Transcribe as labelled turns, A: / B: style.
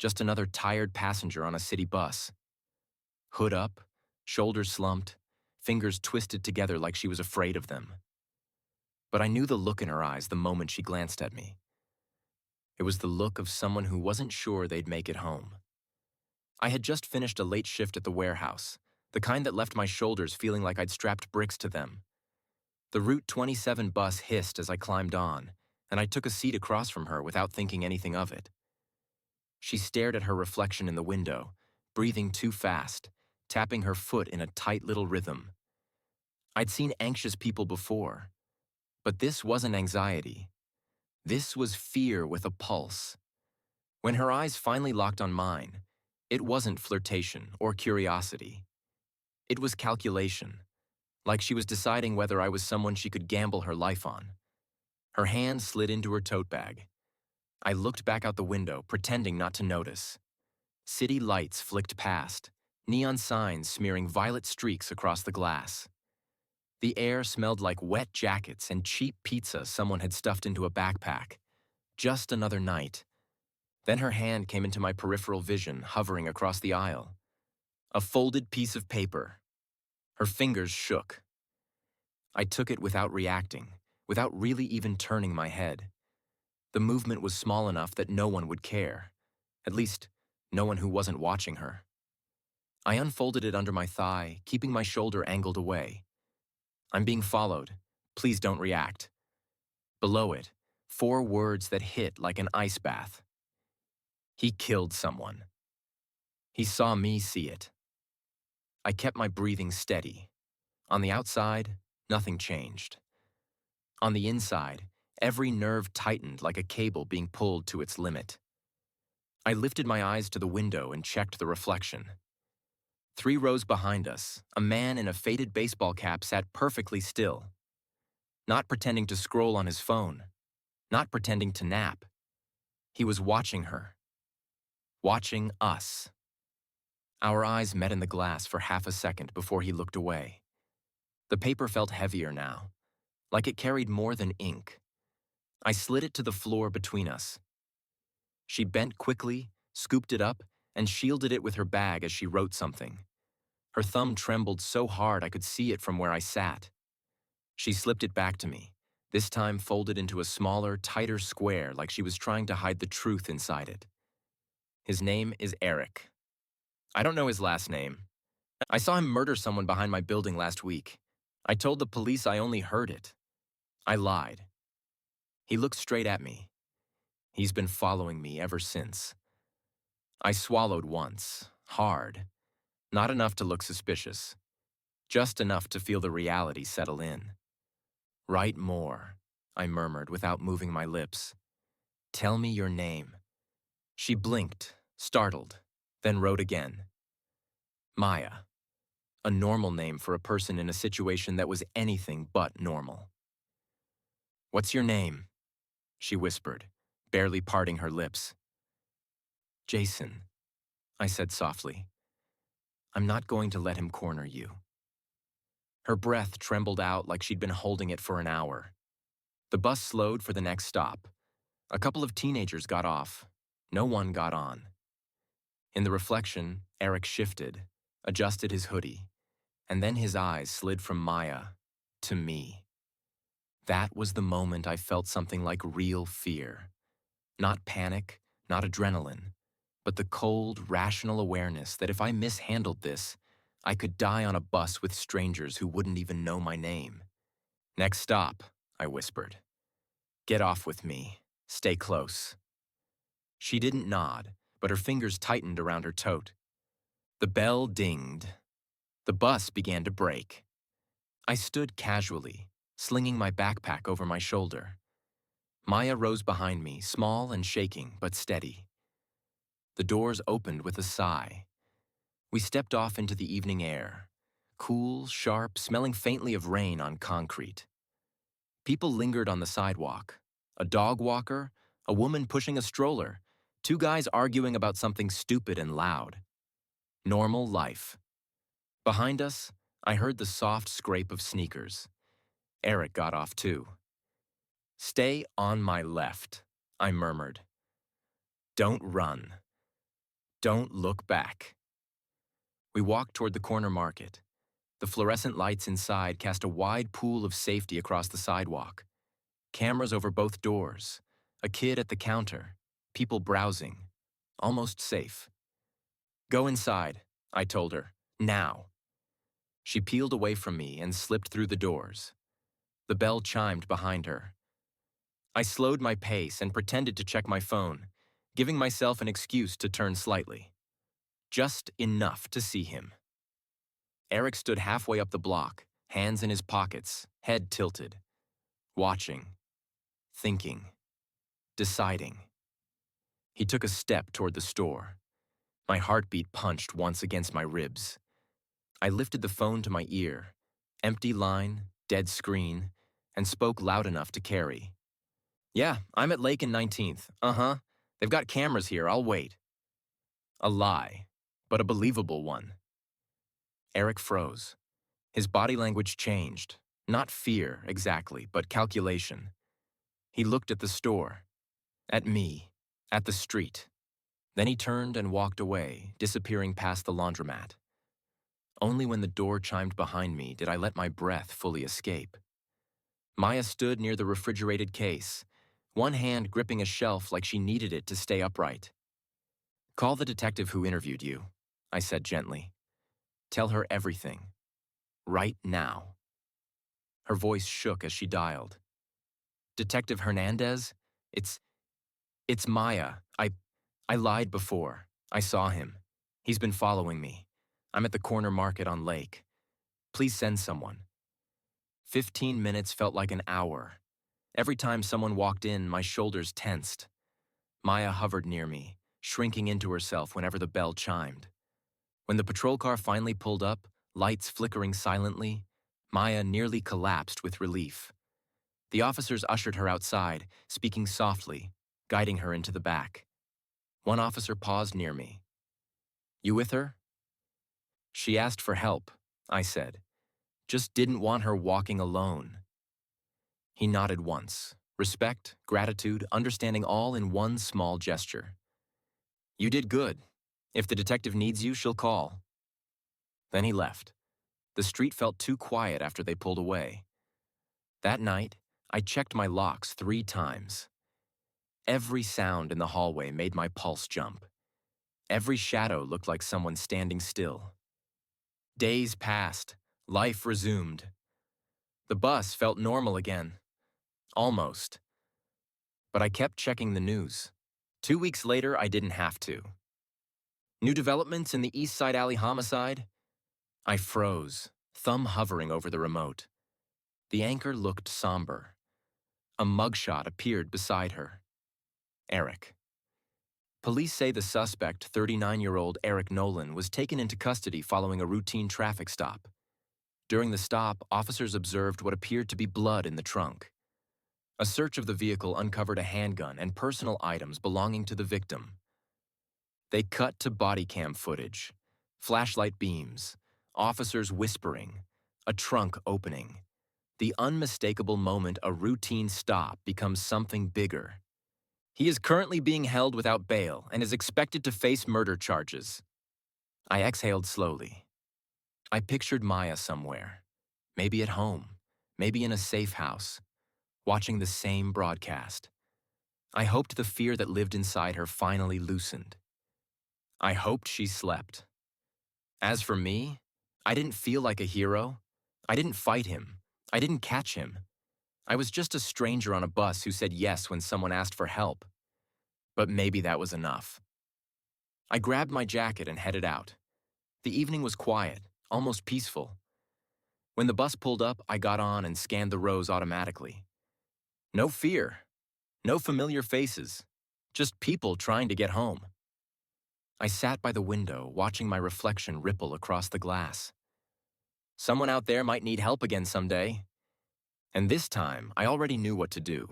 A: just another tired passenger on a city bus. Hood up, shoulders slumped, fingers twisted together like she was afraid of them. But I knew the look in her eyes the moment she glanced at me. It was the look of someone who wasn't sure they'd make it home. I had just finished a late shift at the warehouse, the kind that left my shoulders feeling like I'd strapped bricks to them. The Route 27 bus hissed as I climbed on, and I took a seat across from her without thinking anything of it. She stared at her reflection in the window, breathing too fast, tapping her foot in a tight little rhythm. I'd seen anxious people before, but this wasn't anxiety. This was fear with a pulse. When her eyes finally locked on mine, it wasn't flirtation or curiosity. It was calculation, like she was deciding whether I was someone she could gamble her life on. Her hand slid into her tote bag. I looked back out the window, pretending not to notice. City lights flicked past, neon signs smearing violet streaks across the glass. The air smelled like wet jackets and cheap pizza someone had stuffed into a backpack. Just another night. Then her hand came into my peripheral vision, hovering across the aisle. A folded piece of paper. Her fingers shook. I took it without reacting, without really even turning my head. The movement was small enough that no one would care. At least, no one who wasn't watching her. I unfolded it under my thigh, keeping my shoulder angled away. "I'm being followed. Please don't react." Below it, 4 words that hit like an ice bath. He killed someone. He saw me see it. I kept my breathing steady. On the outside, nothing changed. On the inside, every nerve tightened like a cable being pulled to its limit. I lifted my eyes to the window and checked the reflection. 3 rows behind us, a man in a faded baseball cap sat perfectly still. Not pretending to scroll on his phone. Not pretending to nap. He was watching her. Watching us. Our eyes met in the glass for half a second before he looked away. The paper felt heavier now, like it carried more than ink. I slid it to the floor between us. She bent quickly, scooped it up, and shielded it with her bag as she wrote something. Her thumb trembled so hard I could see it from where I sat. She slipped it back to me, this time folded into a smaller, tighter square like she was trying to hide the truth inside it. His name is Eric. I don't know his last name. I saw him murder someone behind my building last week. I told the police I only heard it. I lied. He looked straight at me. He's been following me ever since. I swallowed once, hard. Not enough to look suspicious. Just enough to feel the reality settle in. "Write more," I murmured without moving my lips. "Tell me your name." She blinked, startled, then wrote again. Maya. A normal name for a person in a situation that was anything but normal. "What's your name?" she whispered, barely parting her lips. "Jason," I said softly. "I'm not going to let him corner you." Her breath trembled out like she'd been holding it for an hour. The bus slowed for the next stop. A couple of teenagers got off. No one got on. In the reflection, Eric shifted, adjusted his hoodie, and then his eyes slid from Maya to me. That was the moment I felt something like real fear. Not panic, not adrenaline, but the cold, rational awareness that if I mishandled this, I could die on a bus with strangers who wouldn't even know my name. "Next stop," I whispered. "Get off with me. Stay close." She didn't nod, but her fingers tightened around her tote. The bell dinged. The bus began to brake. I stood casually, slinging my backpack over my shoulder. Maya rose behind me, small and shaking, but steady. The doors opened with a sigh. We stepped off into the evening air, cool, sharp, smelling faintly of rain on concrete. People lingered on the sidewalk. A dog walker, a woman pushing a stroller, 2 guys arguing about something stupid and loud. Normal life. Behind us, I heard the soft scrape of sneakers. Eric got off too. "Stay on my left," I murmured. "Don't run." Don't look back. We walked toward the corner market. The fluorescent lights inside cast a wide pool of safety across the sidewalk. Cameras over both doors, a kid at the counter, people browsing. Almost safe. Go inside, I told her. Now. She peeled away from me and slipped through the doors. The bell chimed behind her. I slowed my pace and pretended to check my phone, giving myself an excuse to turn slightly. Just enough to see him. Eric stood halfway up the block, hands in his pockets, head tilted. Watching. Thinking. Deciding. He took a step toward the store. My heartbeat punched once against my ribs. I lifted the phone to my ear, empty line, dead screen, and spoke loud enough to carry. Yeah, I'm at Lake and 19th. Uh-huh. They've got cameras here, I'll wait. A lie, but a believable one. Eric froze. His body language changed. Not fear, exactly, but calculation. He looked at the store, at me, at the street. Then he turned and walked away, disappearing past the laundromat. Only when the door chimed behind me did I let my breath fully escape. Maya stood near the refrigerated case, one hand gripping a shelf like she needed it to stay upright. Call the detective who interviewed you, I said gently. Tell her everything. Right now. Her voice shook as she dialed. Detective Hernandez? It's Maya. I lied before. I saw him. He's been following me. I'm at the corner market on Lake. Please send someone. 15 minutes felt like an hour. Every time someone walked in, my shoulders tensed. Maya hovered near me, shrinking into herself whenever the bell chimed. When the patrol car finally pulled up, lights flickering silently, Maya nearly collapsed with relief. The officers ushered her outside, speaking softly, guiding her into the back. One officer paused near me. You with her? She asked for help, I said. Just didn't want her walking alone. He nodded once. Respect, gratitude, understanding all in one small gesture. You did good. If the detective needs you, she'll call. Then he left. The street felt too quiet after they pulled away. That night, I checked my locks 3 times. Every sound in the hallway made my pulse jump. Every shadow looked like someone standing still. Days passed. Life resumed. The bus felt normal again. Almost. But I kept checking the news. 2 weeks later, I didn't have to. New developments in the East Side Alley homicide? I froze, thumb hovering over the remote. The anchor looked somber. A mugshot appeared beside her. Eric. Police say the suspect, 39-year-old Eric Nolan, was taken into custody following a routine traffic stop. During the stop, officers observed what appeared to be blood in the trunk. A search of the vehicle uncovered a handgun and personal items belonging to the victim. They cut to body cam footage, flashlight beams, officers whispering, a trunk opening. The unmistakable moment a routine stop becomes something bigger. He is currently being held without bail and is expected to face murder charges. I exhaled slowly. I pictured Maya somewhere, maybe at home, maybe in a safe house, watching the same broadcast. I hoped the fear that lived inside her finally loosened. I hoped she slept. As for me, I didn't feel like a hero. I didn't fight him. I didn't catch him. I was just a stranger on a bus who said yes when someone asked for help. But maybe that was enough. I grabbed my jacket and headed out. The evening was quiet, almost peaceful. When the bus pulled up, I got on and scanned the rows automatically. No fear. No familiar faces. Just people trying to get home. I sat by the window, watching my reflection ripple across the glass. Someone out there might need help again someday. And this time, I already knew what to do.